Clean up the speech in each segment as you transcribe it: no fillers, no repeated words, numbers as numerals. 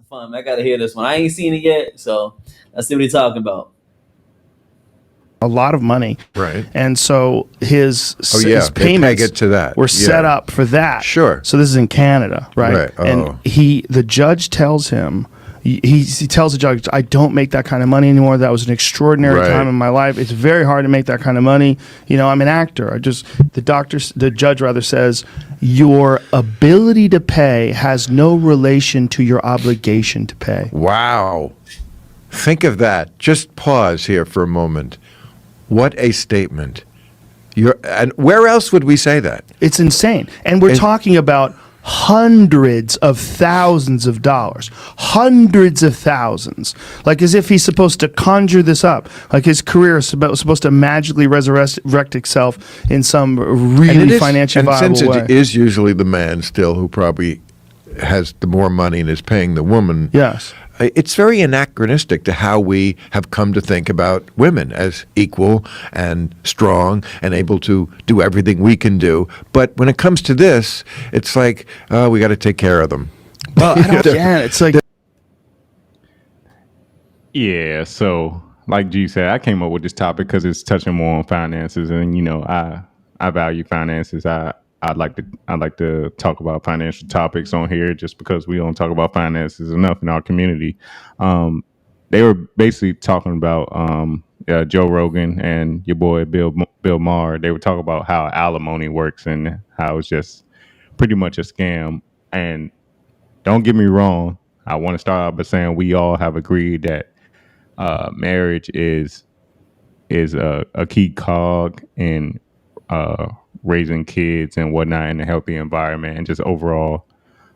fun. I gotta hear this one. I ain't seen it yet, so let's see what he's talking about. A lot of money, right? And so his payments to that. were set up for that. Sure. So this is in Canada, right? Oh. And the judge tells him, he tells the judge, I don't make that kind of money anymore. That was an extraordinary time in my life. It's very hard to make that kind of money. I'm an actor. The judge rather says, your ability to pay has no relation to your obligation to pay. Wow. Think of that. Just pause here for a moment. What a statement. And where else would we say that? It's insane. And we're talking about hundreds of thousands of dollars, hundreds of thousands, like as if he's supposed to conjure this up, like his career is supposed to magically resurrect itself in some really financially viable way. And since it is usually the man still who probably has the more money and is paying the woman, yes, it's very anachronistic to how we have come to think about women as equal and strong and able to do everything we can do. But when it comes to this, it's like, we got to take care of them. Well, I don't get it. It's like... Yeah, so like G said, I came up with this topic because it's touching more on finances. And, I value finances. I'd like to talk about financial topics on here just because we don't talk about finances enough in our community. They were basically talking about Joe Rogan and your boy Bill Maher. They were talking about how alimony works and how it's just pretty much a scam. And don't get me wrong, I want to start out by saying we all have agreed that marriage is a key cog in raising kids and whatnot in a healthy environment, and just overall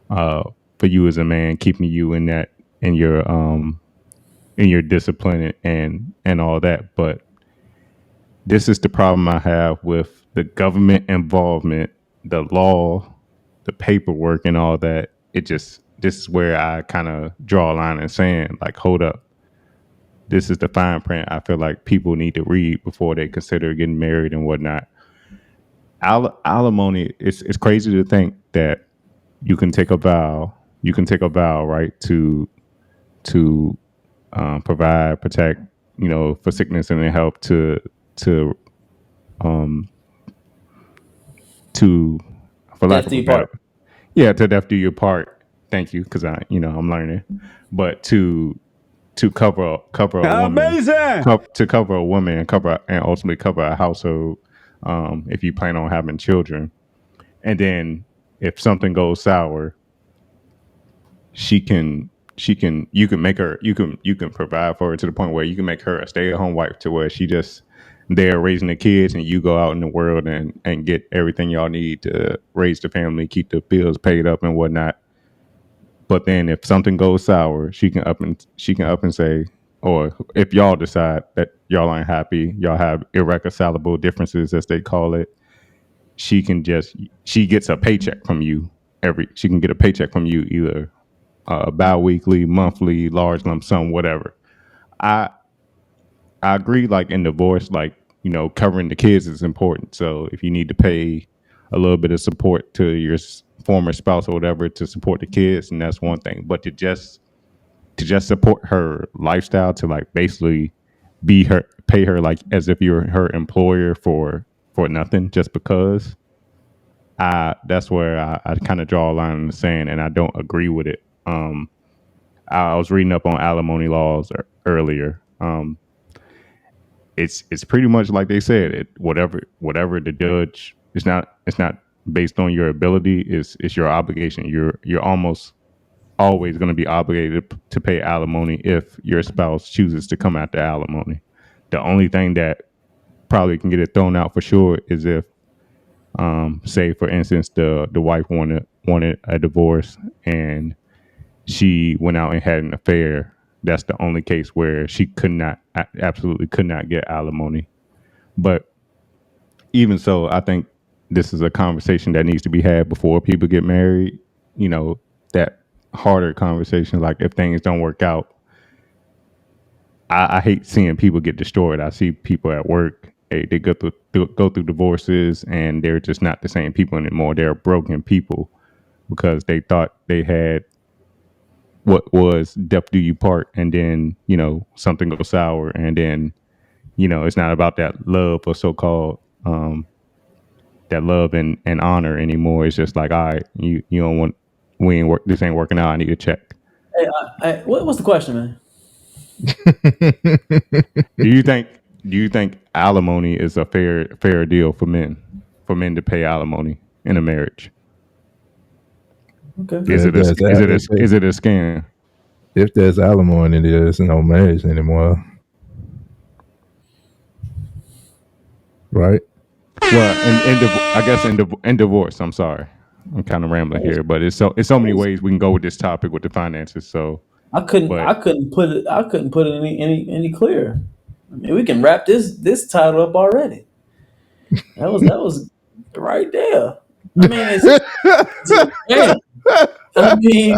for you as a man, keeping you in your discipline and all that. But this is the problem I have with the government involvement, the law, the paperwork, and all that. This is where I kind of draw a line and saying, like, hold up, this is the fine print I feel like people need to read before they consider getting married and whatnot. Alimony, it's crazy to think that you can take a vow, right, to provide, protect, for sickness and health, to for lack of a better, to death do your part. Thank you, because I'm learning, but to cover a woman, to cover a woman and ultimately cover a household. If you plan on having children, and then if something goes sour, you can provide for her to the point where you can make her a stay-at-home wife, to where she just there raising the kids, and you go out in the world and get everything y'all need to raise the family, keep the bills paid up and whatnot. But then if something goes sour, she can up and say, or if y'all decide that y'all aren't happy, y'all have irreconcilable differences, as they call it, she gets a paycheck from you she can get a paycheck from you either bi-weekly, monthly, large lump sum, whatever. I agree, like in divorce, like, covering the kids is important. So if you need to pay a little bit of support to your former spouse or whatever to support the kids, and that's one thing. But to just support her lifestyle, to like basically pay her like as if you're her employer for nothing, just because, that's where I kind of draw a line in the sand, and I don't agree with it. I was reading up on alimony laws earlier. It's pretty much like they said, whatever the judge, it's not based on your ability, it's your obligation. You're almost always going to be obligated to pay alimony if your spouse chooses to come after alimony. The only thing that probably can get it thrown out for sure is if, say for instance, the wife wanted a divorce and she went out and had an affair. That's the only case where she absolutely could not get alimony. But even so, I think this is a conversation that needs to be had before people get married. That harder conversation, like if things don't work out. I hate seeing people get destroyed. I see people at work, they go through divorces, and they're just not the same people anymore. They're broken people because they thought they had what was death do you part, and then something goes sour, and then it's not about that love or so-called that love and honor anymore. It's just like, all right, you don't want, we ain't work, this ain't working out, I need a check. Hey, what's the question, man? do you think alimony is a fair deal for men to pay alimony in a marriage? Okay. Is it a scam? If there's alimony, there's no marriage anymore, right? Well, I guess in divorce. I'm sorry, I'm kind of rambling here, but it's so many ways we can go with this topic with the finances. So I couldn't put it any clearer. I mean, we can wrap this title up already. That was right there. I mean, man,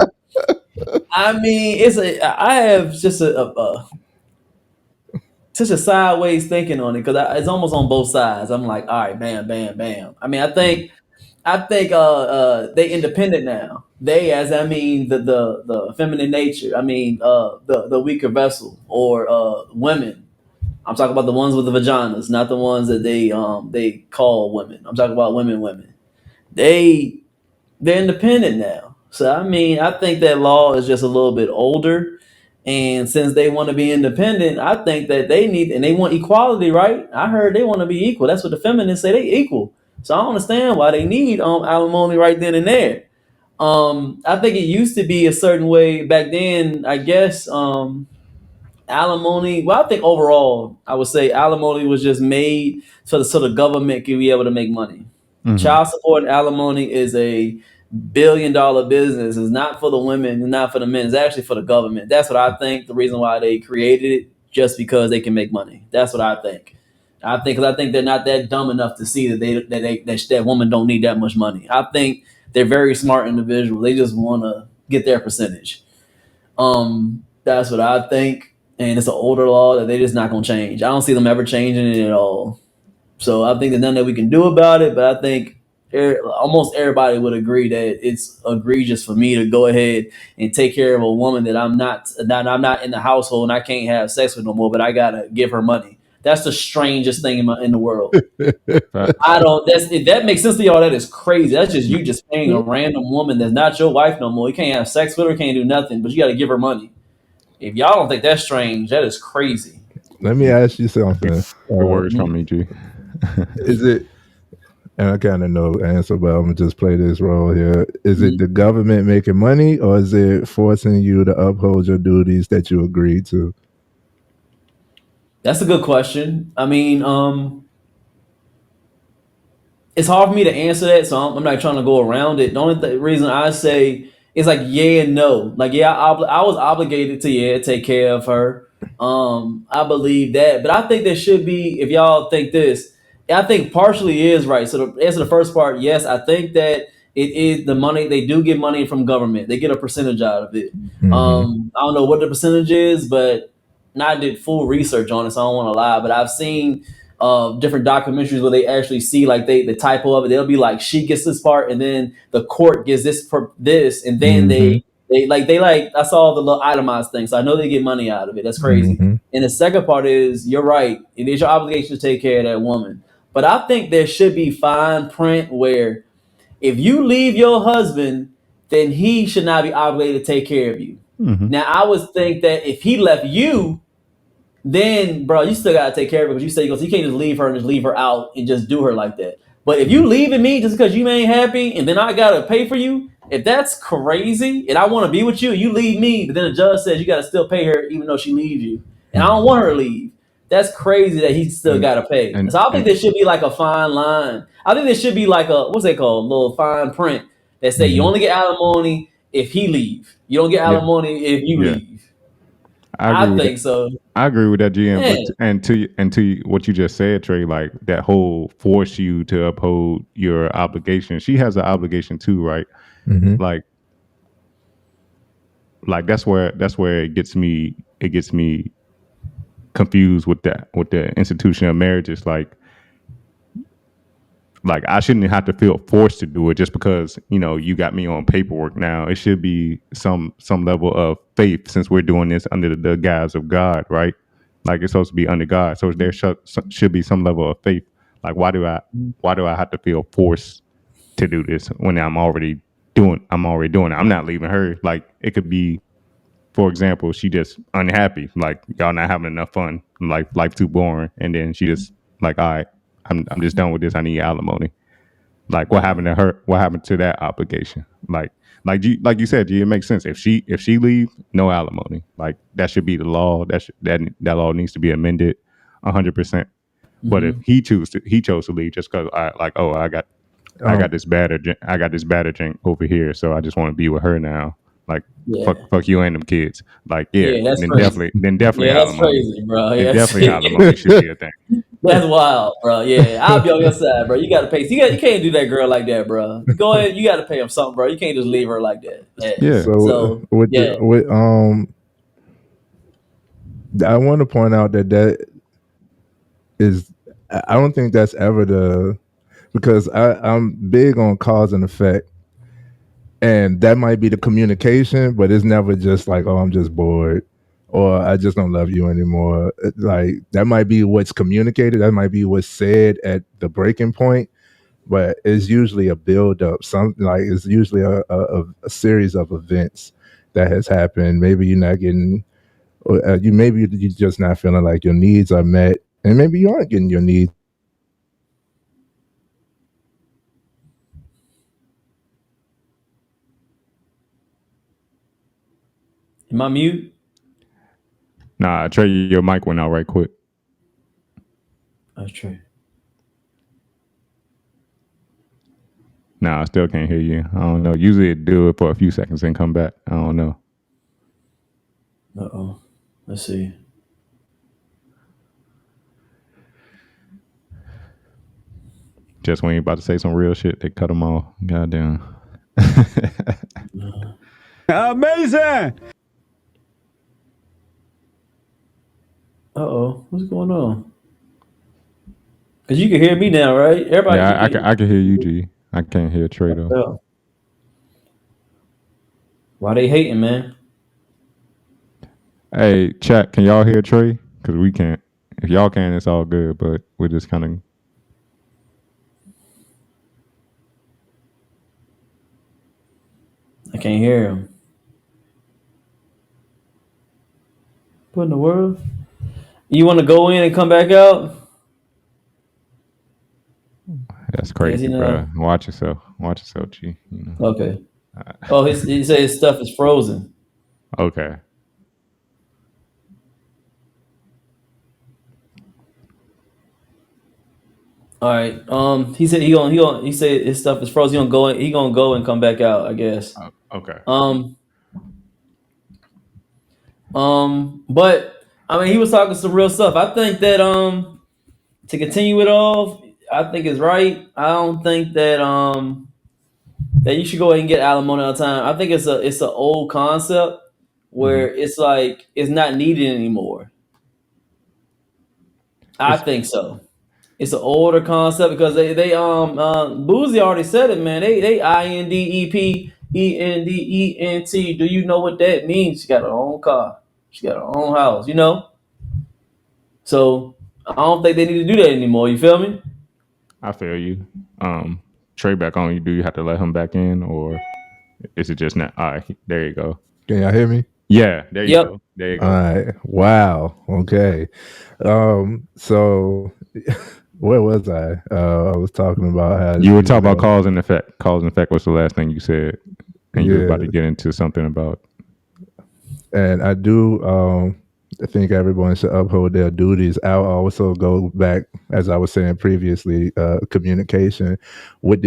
I mean, I have just such a sideways thinking on it because it's almost on both sides. I'm like, all right, bam, bam, bam. I mean, I think they independent now. They, as I mean, the feminine nature. I mean, the weaker vessel or women. I'm talking about the ones with the vaginas, not the ones that they call women. I'm talking about women. They're independent now. So I mean, I think that law is just a little bit older. And since they want to be independent, I think that they want equality, right? I heard they want to be equal. That's what the feminists say, they equal. So I don't understand why they need alimony right then and there. I think it used to be a certain way back then. I guess alimony. Well, I think overall, I would say alimony was just made so the government can be able to make money. mm-hmm. Child support and alimony is a billion-dollar business. It's not for the women, it's not for the men. It's actually for the government. That's what I think. The reason why they created it, just because they can make money. That's what I think. Because I think they're not that dumb enough to see that woman don't need that much money. I think they're very smart individuals. They just want to get their percentage. That's what I think. And it's an older law that they're just not going to change. I don't see them ever changing it at all. So I think there's nothing that we can do about it. But I think almost everybody would agree that it's egregious for me to go ahead and take care of a woman that I'm not in the household and I can't have sex with no more. But I gotta give her money. That's the strangest thing in the world. I don't. If that makes sense to y'all, that is crazy. That's just you just paying a random woman that's not your wife no more. You can't have sex with her, can't do nothing, but you got to give her money. If y'all don't think that's strange, that is crazy. Let me ask you something. The words from me, G. Is it? And I kind of know the answer, but I'm gonna just play this role here. Is it the government making money, or is it forcing you to uphold your duties that you agreed to? That's a good question. I mean, it's hard for me to answer that, so I'm not trying to go around it. The only reason I say is like yeah and no. Like yeah, I was obligated to take care of her. I believe that, but I think there should be. If y'all think this, I think partially is right. So to answer the first part, yes, I think that it is the money. They do get money from government. They get a percentage out of it. Mm-hmm. I don't know what the percentage is, but I did full research on it, so I don't want to lie. But I've seen different documentaries where they actually see like the typo of it. They'll be like she gets this part, and then the court gets this, and then they I saw the little itemized thing, so I know they get money out of it. That's crazy. Mm-hmm. And the second part is you're right. It is your obligation to take care of that woman. But I think there should be fine print where if you leave your husband, then he should not be obligated to take care of you. Mm-hmm. Now, I would think that if he left you, then, bro, you still got to take care of her because you can't just leave her and just leave her out and just do her like that. But if you leaving me just because you ain't happy and then I got to pay for you, if that's crazy and I want to be with you, you leave me, but then the judge says you got to still pay her even though she leaves you. And I don't want her to leave. That's crazy that he still got to pay. So I think there should be like a fine line. I think there should be like what's they called? A little fine print that say you only get alimony if he leave. You don't get alimony if you leave. I think so. I agree with that, GM. Yeah. But, and to what you just said, Trey, like that whole force you to uphold your obligation. She has an obligation too, right? Mm-hmm. Like that's where it gets me confused with the institution of marriage. It's like like I shouldn't have to feel forced to do it just because you got me on paperwork. Now it should be some level of faith, since we're doing this under the guise of God, right? Like it's supposed to be under God, so there should be some level of faith. Like why do I have to feel forced to do this when I'm already doing it? I'm not leaving her. Like it could be, for example, she just unhappy, like y'all not having enough fun, like life too boring, and then she just like, all right, I'm just done with this. I need alimony. Like what happened to her? What happened to that obligation? Like you said, it makes sense. If she leave, no alimony. Like that should be the law. That law needs to be amended 100%. But if he chose to leave just because I got this bad drink over here, so I just want to be with her now. Like Yeah. fuck you and them kids. Like Yeah, that's then crazy. definitely Yeah, that's alimony. crazy, bro. Then Yeah, definitely alimony should be a thing. that's wild, bro. Yeah, I'll be on your side, bro. You got to pay. You can't do that girl like that, bro. Go ahead. You got to pay him something, bro. You can't just leave her like that. Yeah. Yeah. So yeah, I want to point out that is, I don't think that's ever because I'm big on cause and effect, and that might be the communication, but it's never just like, oh, I'm just bored, or I just don't love you anymore. Like that might be what's communicated, that might be what's said at the breaking point, but it's usually a build up. It's usually a series of events that has happened. Maybe you're not getting, maybe you're just not feeling like your needs are met, and maybe you aren't getting your needs. am I mute? Nah, Trey, your mic went out right quick. That's true. Nah, I still can't hear you. I don't know. Usually it do it for a few seconds and come back. I don't know. Uh-oh. Let's see. Just when you about to say some real shit, they cut them off. Goddamn. Amazing. Uh-oh. What's going on? Because you can hear me now, right? Everybody Yeah, I can hear you, G. I can't hear Trey though. Oh. Why they hating, man? Hey, chat, can y'all hear Trey? Because we can't. If y'all can, it's all good, but we're just kind of. I can't hear him. What in the world? You want to go in and come back out? That's crazy, bro. Watch yourself, G. Okay. Oh, he said his stuff is frozen. Okay. All right. He said he said his stuff is frozen. He gonna go and come back out, I guess. Okay. But I mean, he was talking some real stuff. I think that to continue it off, I think it's right. I don't think that that you should go ahead and get alimony all the time. I think it's an old concept where it's like it's not needed anymore. I think so. It's an older concept because they Boozy already said it, man. They INDEPENDENT. Do you know what that means? She got her own car. She got her own house. You know. So I don't think they need to do that anymore. You feel me? I feel you. Trey back on you. Do you have to let him back in, or is it just not? All right, there you go. Can y'all hear me? Yeah, there you go. There you go. All right. Wow. Okay. So where was I? I was talking about how you were talking about cause and effect. Cause and effect was the last thing you said, and you were about to get into something about. And I do. I think everyone should uphold their duties. I'll also go back, as I was saying previously, communication. What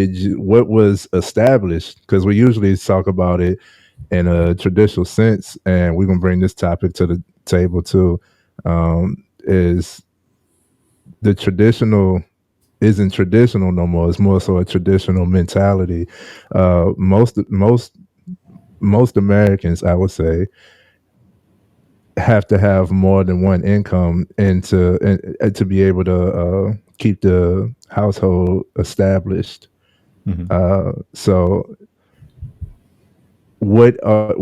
was established? Because we usually talk about it in a traditional sense, and we're gonna bring this topic to the table too. Is the traditional isn't traditional no more? It's more so a traditional mentality. Most Americans, I would say, have to have more than one income and to be able to keep the household established. So what are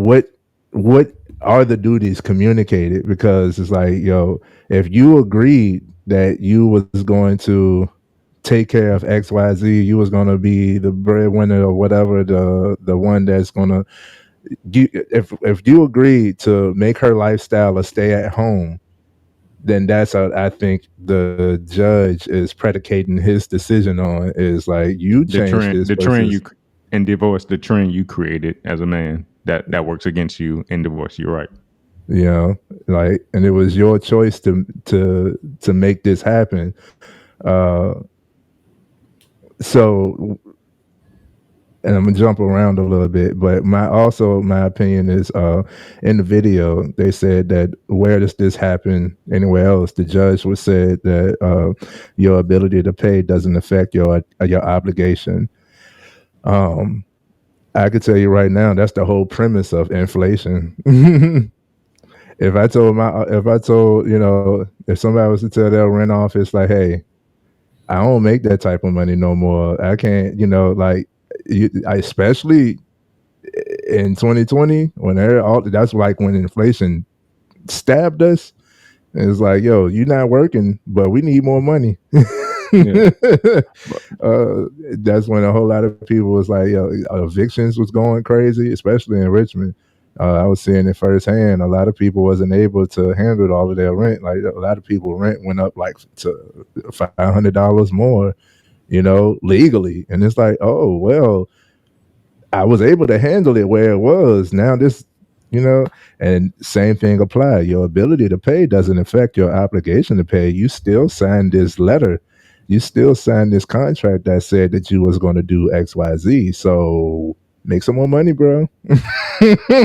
the duties communicated? Because it's like, yo, if you agreed that you was going to take care of XYZ, you was going to be the breadwinner or whatever, the one that's going to, if you agreed to make her lifestyle a stay at home, then that's I think the judge is predicating his decision on, is like, you change this the trend versus, you in divorce, the trend you created as a man that works against you in divorce. You're right. you know, like, and it was your choice to make this happen. Uh, so, and I'm gonna jump around a little bit, but my opinion is, in the video they said that where does this happen anywhere else? The judge was said that your ability to pay doesn't affect your obligation. I could tell you right now, that's the whole premise of inflation. If I told, if somebody was to tell their rent office, like, hey, I don't make that type of money no more. I can't, like, especially in 2020 when that's like when inflation stabbed us. It's like, yo, you're not working, but we need more money. Yeah. That's when a whole lot of people was like, yo, evictions was going crazy, especially in Richmond. I was seeing it firsthand. A lot of people wasn't able to handle all of their rent. Like, a lot of people rent went up like to $500 more, legally. And it's like, oh, well, I was able to handle it where it was. Now this, and same thing apply. Your ability to pay doesn't affect your obligation to pay. You still signed this letter. You still signed this contract that said that you was going to do X, Y, Z. So make some more money, bro. Yeah.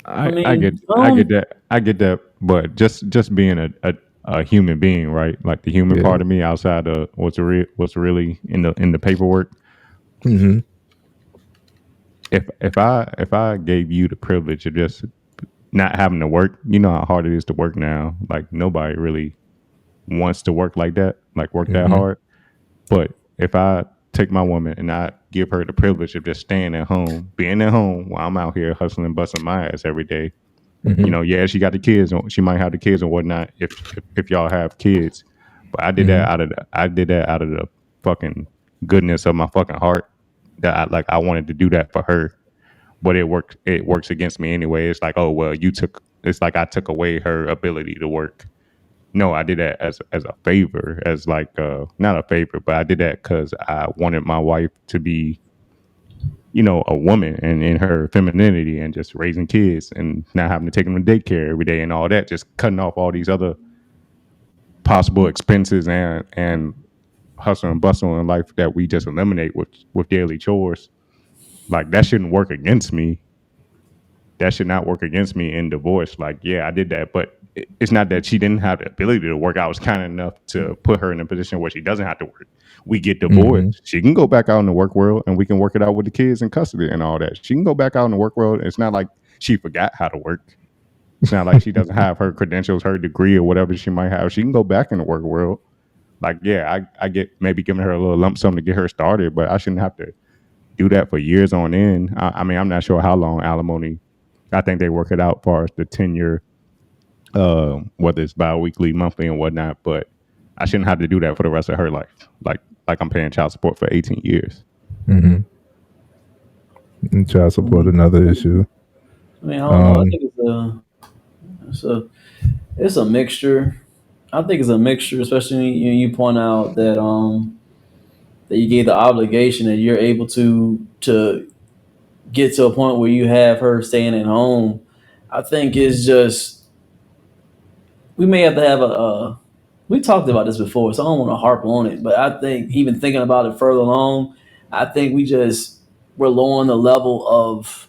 I mean, get that, but just being a human being, right? Like the human Yeah. part of me outside of what's really in the paperwork. Mm-hmm. If I gave you the privilege of just not having to work, you know how hard it is to work now. Like nobody really wants to work like that, like work that Mm-hmm. hard. But if I take my woman and I give her the privilege of just staying at home, being at home while I'm out here hustling, busting my ass every day, Mm-hmm. yeah, she got the kids. She might have the kids and whatnot if y'all have kids. But I did that out of the fucking goodness of my fucking heart. That I wanted to do that for her, but it works against me anyway. It's like, oh well, it's like I took away her ability to work. No, I did that as a favor, as like not a favor, but I did that because I wanted my wife to be, a woman and in her femininity and just raising kids and not having to take them to daycare every day and all that, just cutting off all these other possible expenses and hustle and bustle in life that we just eliminate with daily chores. Like that shouldn't work against me. That should not work against me in divorce. Like, yeah, I did that, but it's not that she didn't have the ability to work. I was kind enough to put her in a position where she doesn't have to work. We get divorced. Mm-hmm. She can go back out in the work world and we can work it out with the kids in custody and all that. She can go back out in the work world. It's not like she forgot how to work. It's not like she doesn't have her credentials, her degree, or whatever she might have. She can go back in the work world. Like, yeah, I get maybe giving her a little lump sum to get her started, but I shouldn't have to do that for years on end. I mean, I'm not sure how long alimony. I think they work it out for us the tenure, whether it's bi-weekly, monthly, and whatnot. But I shouldn't have to do that for the rest of her life. Like I'm paying child support for 18 years. Mm-hmm. And child support, another issue. I mean, I don't know. I think it's a mixture. I think it's a mixture, especially when you point out that you gave the obligation that you're able to get to a point where you have her staying at home. I think it's just we may have to have we talked about this before, so I don't want to harp on it, but I think even thinking about it further along, I think we're lowering the level of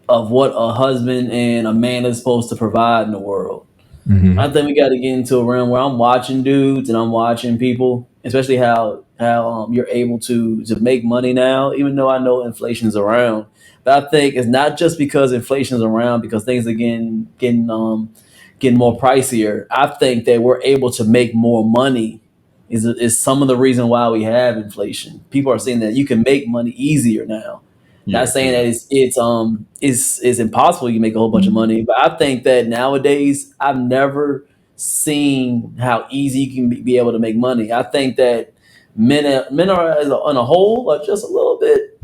what a husband and a man is supposed to provide in the world. Mm-hmm. I think we got to get into a realm where I'm watching dudes and I'm watching people, especially how you're able to make money now, even though I know inflation's around. But I think it's not just because inflation's around, because things are getting getting more pricier. I think that we're able to make more money is some of the reason why we have inflation. People are saying that you can make money easier now. Not Yeah, saying true. that it's impossible you can make a whole bunch of money, but I think that nowadays I've never seen how easy you can be able to make money. I think that men are on a whole are just a little bit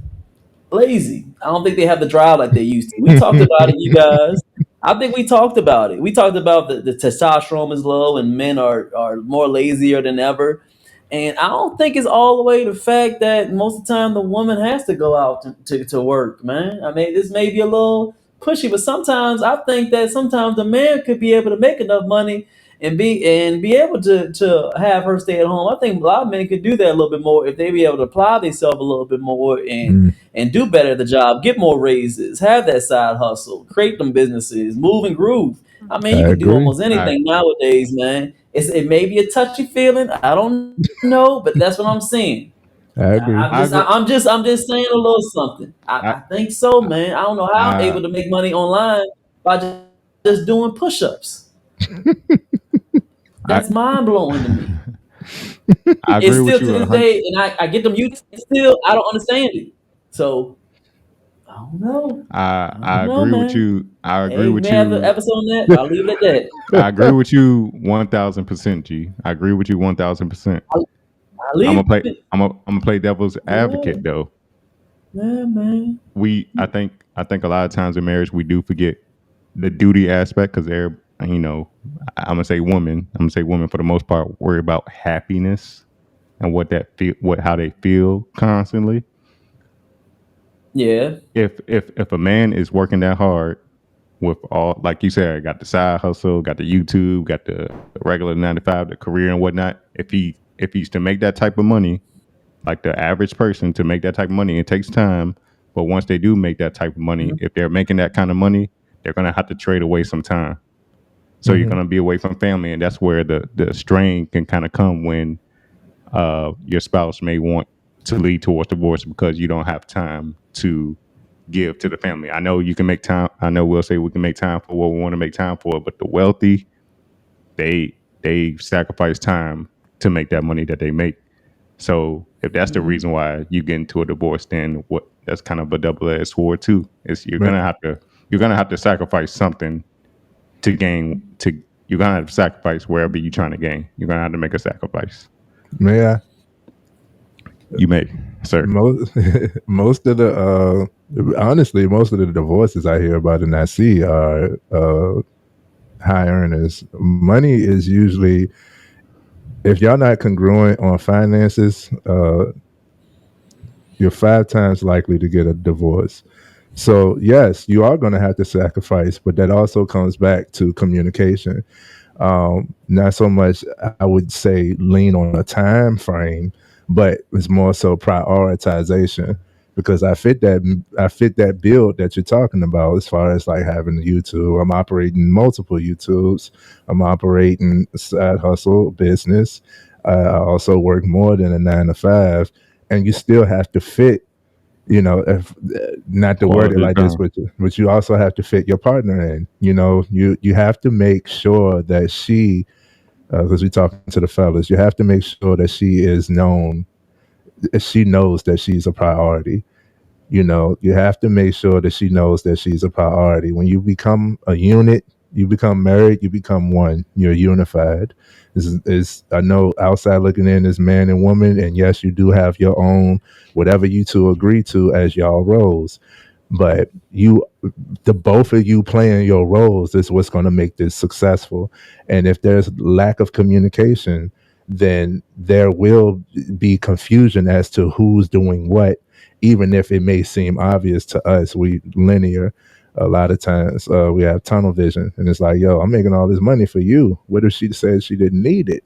lazy. I don't think they have the drive like they used to. We talked about it, you guys. I think we talked about it. We talked about the testosterone is low and men are more lazier than ever. And I don't think it's all the way the fact that most of the time the woman has to go out to work, man. I mean, this may be a little pushy, but sometimes I think that sometimes the man could be able to make enough money and be able to have her stay at home. I think a lot of men could do that a little bit more if they be able to apply themselves a little bit more and do better at the job, get more raises, have that side hustle, create them businesses, move and groove. I mean, you I can do agree. almost anything nowadays, man. It may be a touchy feeling. I don't know, but that's what I'm seeing. I agree. I agree. I'm just saying a little something. I, I think so, man. I don't know how I'm I, able to make money online by just doing push-ups. I, That's mind blowing to me. I It's agree with still to you a this hundred. day, and I get them. You still, I don't understand it. So I don't know. I I don't know, agree with man. you. I agree Hey, we with may have an you. episode on that, but I'll leave it at that. I agree with you 1,000%. G. I agree with you 1,000%. I'll leave it. I'm gonna play devil's Yeah, advocate though. yeah, man. I think a lot of times in marriage we do forget the duty aspect because they're I'm gonna say women. I'm gonna say women for the most part worry about happiness and what how they feel constantly. Yeah. If a man is working that hard with all, like you said, got the side hustle, got the YouTube, got the regular 9 to 5, the career and whatnot. If he's to make that type of money, like the average person to make that type of money, it takes time. But once they do make that type of money, Mhm. if they're making that kind of money, they're gonna have to trade away some time. So you're Hmm. gonna be away from family, and that's where the strain can kind of come when your spouse may want to lead towards divorce because you don't have time to give to the family. I know you can make time. I know we'll say we can make time for what we want to make time for, but the wealthy, they sacrifice time to make that money that they make. So if that's the Mhm. reason why you get into a divorce, then what? That's kind of a double-edged sword too. Is you're gonna have to sacrifice something to gain. To you're gonna have to sacrifice wherever you're trying to gain. You're gonna have to make a sacrifice. May I? You may, sir. Most most of the honestly, most of the divorces I hear about and I see are high earners. Money is usually, if y'all not congruent on finances, you're 5 times likely to get a divorce. So yes, you are going to have to sacrifice, but that also comes back to communication. Not so much, I would say, lean on a time frame, but it's more so prioritization, because I fit that build that you're talking about, as far as like having a YouTube. I'm operating multiple YouTubes. I'm operating a side hustle business. I also work more than a 9 to 5, and you still have to fit, if not to word it Quality like this, time. but you also have to fit your partner in. You have to make sure that she, because we're talking to the fellas, you have to make sure that she knows that she's a priority. You have to make sure that she knows that she's a priority. When you become a unit, you become married, you become one. You're unified. I know outside looking in is man and woman, and yes, you do have your own, whatever you two agree to as y'all roles. But the both of you playing your roles is what's going to make this successful. And if there's lack of communication, then there will be confusion as to who's doing what, even if it may seem obvious to us. We linear. A lot of times we have tunnel vision, and it's like, yo, I'm making all this money for you. What if she said she didn't need it,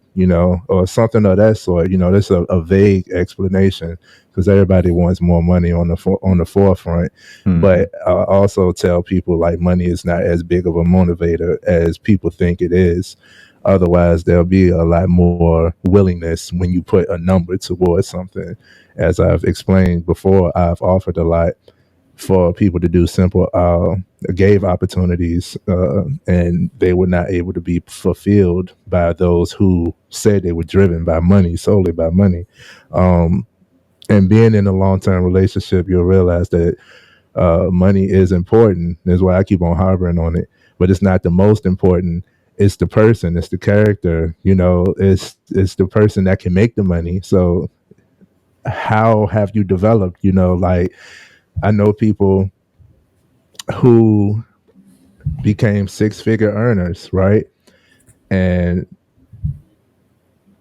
or something of that sort? That's a vague explanation, because everybody wants more money on the forefront. Mhm. But I also tell people, like, money is not as big of a motivator as people think it is. Otherwise, there'll be a lot more willingness when you put a number towards something. As I've explained before, I've offered a lot for people to do simple, gave opportunities, and they were not able to be fulfilled by those who said they were driven by money, solely by money. And being in a long-term relationship, you'll realize that money is important. That's why I keep on harboring on it. But it's not the most important. It's the person. It's the character. It's the person that can make the money. So how have you developed? Like I know people who became six-figure earners, right? And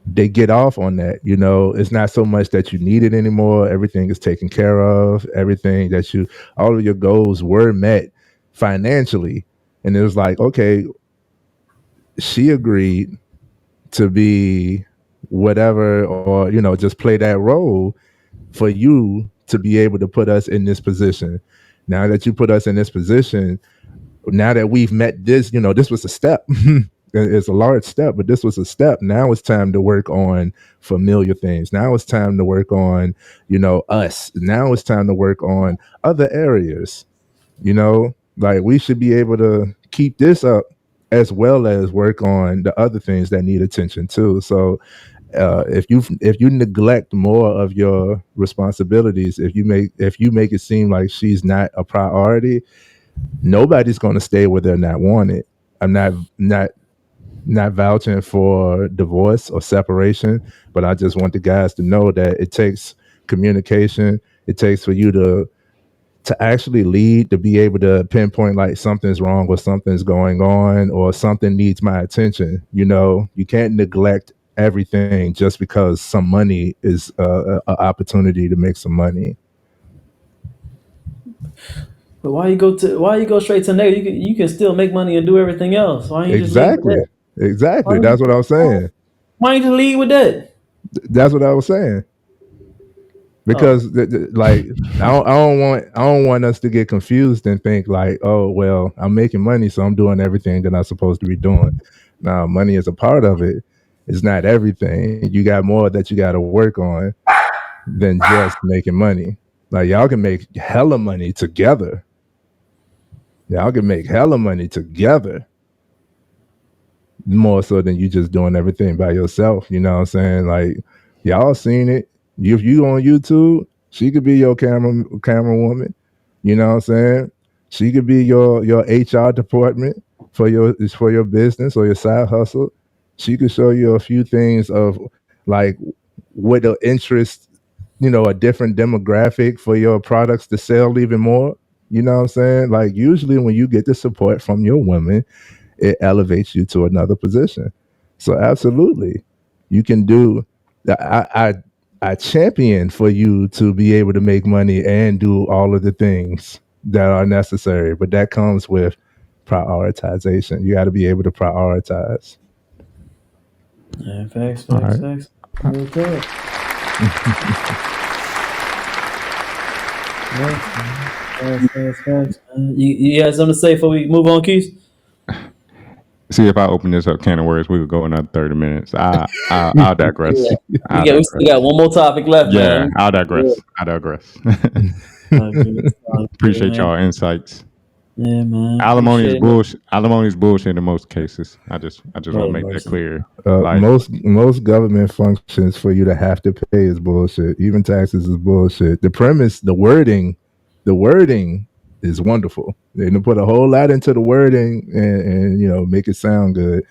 they get off on that. It's not so much that you need it anymore. Everything is taken care of. Everything that all of your goals were met financially. And it was like, okay, she agreed to be whatever, or, just play that role for you to be able to put us in this position. Now that you put us in this position, now that we've met this, this was a step. It's a large step, but this was a step. Now it's time to work on familiar things. Now it's time to work on, us. Now it's time to work on other areas. Like we should be able to keep this up as well as work on the other things that need attention too. So if you neglect more of your responsibilities, if you make it seem like she's not a priority, nobody's going to stay where they're not wanted. I'm not vouching for divorce or separation, but I just want the guys to know that it takes communication. It takes for you to actually lead, to be able to pinpoint like something's wrong or something's going on or something needs my attention. You can't neglect everything just because some money is an opportunity to make some money. But why you go straight to negative? You can still make money and do everything else. Why don't you just lead with that? Exactly. That's what I was saying. Why don't you just lead with that? That's what I was saying. Because like I don't want us to get confused and think like, oh well, I'm making money, so I'm doing everything that I'm supposed to be doing. Now, money is a part of it. It's not everything. You got more that you got to work on than just making money. Like y'all can make hella money together. Y'all can make hella money together. More so than you just doing everything by yourself. You know what I'm saying? Like y'all seen it. If you on YouTube, she could be your camera woman. You know what I'm saying? She could be your HR department for your business or your side hustle. She could show you a few things of like what the interest, a different demographic for your products to sell even more. You know what I'm saying? Like usually when you get the support from your woman, it elevates you to another position. So absolutely, you can do. I champion for you to be able to make money and do all of the things that are necessary, but that comes with prioritization. You got to be able to prioritize. Yeah, facts. right. Okay. Facts. You have something to say before we move on, Keith? See, if I open this up can of words, we could go another 30 minutes. I'll digress. We got one more topic left, Yeah, man. I'll digress. Appreciate y'all insights. Yeah, man. Alimony is bullshit. Alimony is bullshit in most cases. I just want to make that clear. Most government functions for you to have to pay is bullshit. Even taxes is bullshit. The premise, the wording is wonderful. They put a whole lot into the wording and make it sound good,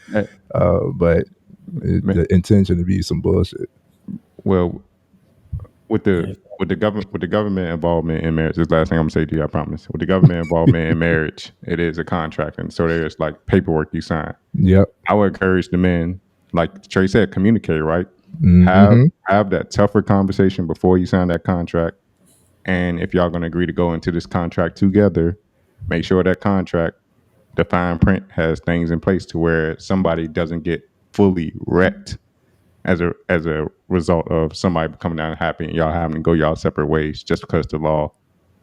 but the intention to be some bullshit. Well, with the government involvement in marriage, this is the last thing I'm gonna say to you, I promise. With the government involvement in marriage, it is a contract, and so there's like paperwork you sign. Yep. I would encourage the men, like Trey said, communicate, right? Mm-hmm. Have that tougher conversation before you sign that contract. And if y'all gonna agree to go into this contract together, make sure that contract, the fine print, has things in place to where somebody doesn't get fully wrecked as a result of somebody coming down happy and y'all having to go y'all separate ways just because the law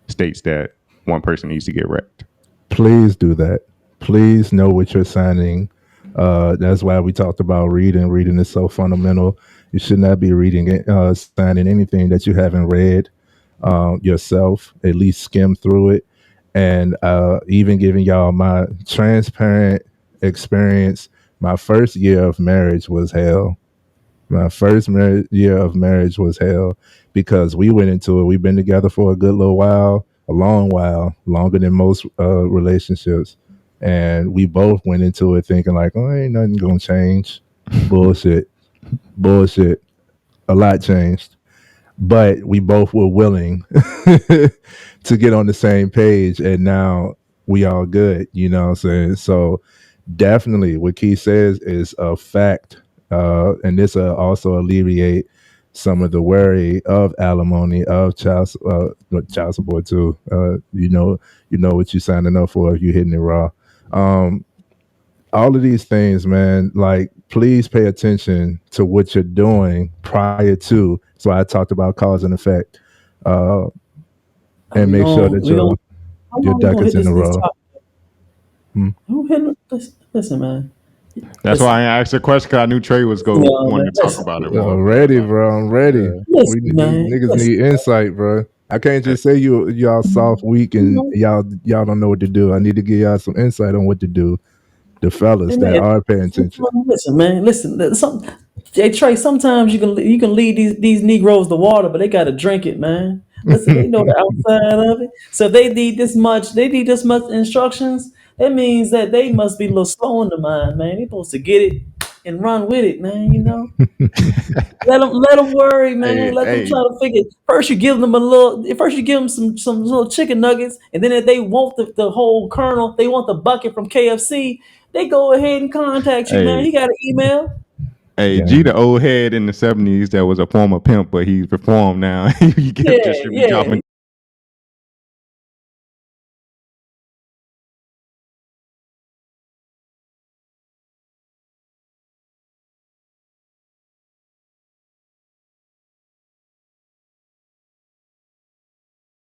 states that one person needs to get wrecked. Please do that. Please know what you're signing. That's why we talked about reading. Reading is so fundamental. You should not be signing anything that you haven't read. yourself, at least skim through it, and even giving y'all my transparent experience. My first year of marriage was hell. My first year of marriage was hell because we went into it. We've been together for a good little while, a long while, longer than most relationships. And we both went into it thinking like, oh, ain't nothing gonna change. Bullshit. Bullshit. A lot changed. But we both were willing to get on the same page, and now we all good, you know what I'm saying? So definitely what Keith says is a fact. And this also alleviate some of the worry of alimony, of child support too. You know what you're signing up for if you're hitting it raw. All of these things, man, like please pay attention to what you're doing prior to. So I talked about cause and effect, and make sure that your duck is in a row. Listen, man. That's why I asked the question because I knew Trey was wanting to talk about it more. I'm ready, bro. I'm ready. Listen, man. Niggas need insight, bro. I can't just say y'all soft, weak, and y'all don't know what to do. I need to give y'all some insight on what to do. The fellas that are paying attention. Listen, man. Listen. Hey Trey, sometimes you can lead these Negroes the water, but they got to drink it, man. Listen, they know the outside of it. So if they need this much instructions. That means that they must be a little slow in the mind, man. They're supposed to get it and run with it, man. You know, let them worry, man. Let them try to figure. First, you give them some little chicken nuggets, and then if they want the whole kernel, they want the bucket from KFC. They go ahead and contact you, man. You got an email. Hey, G, the old head in the 70s that was a former pimp, but he's reformed now. You get just dropping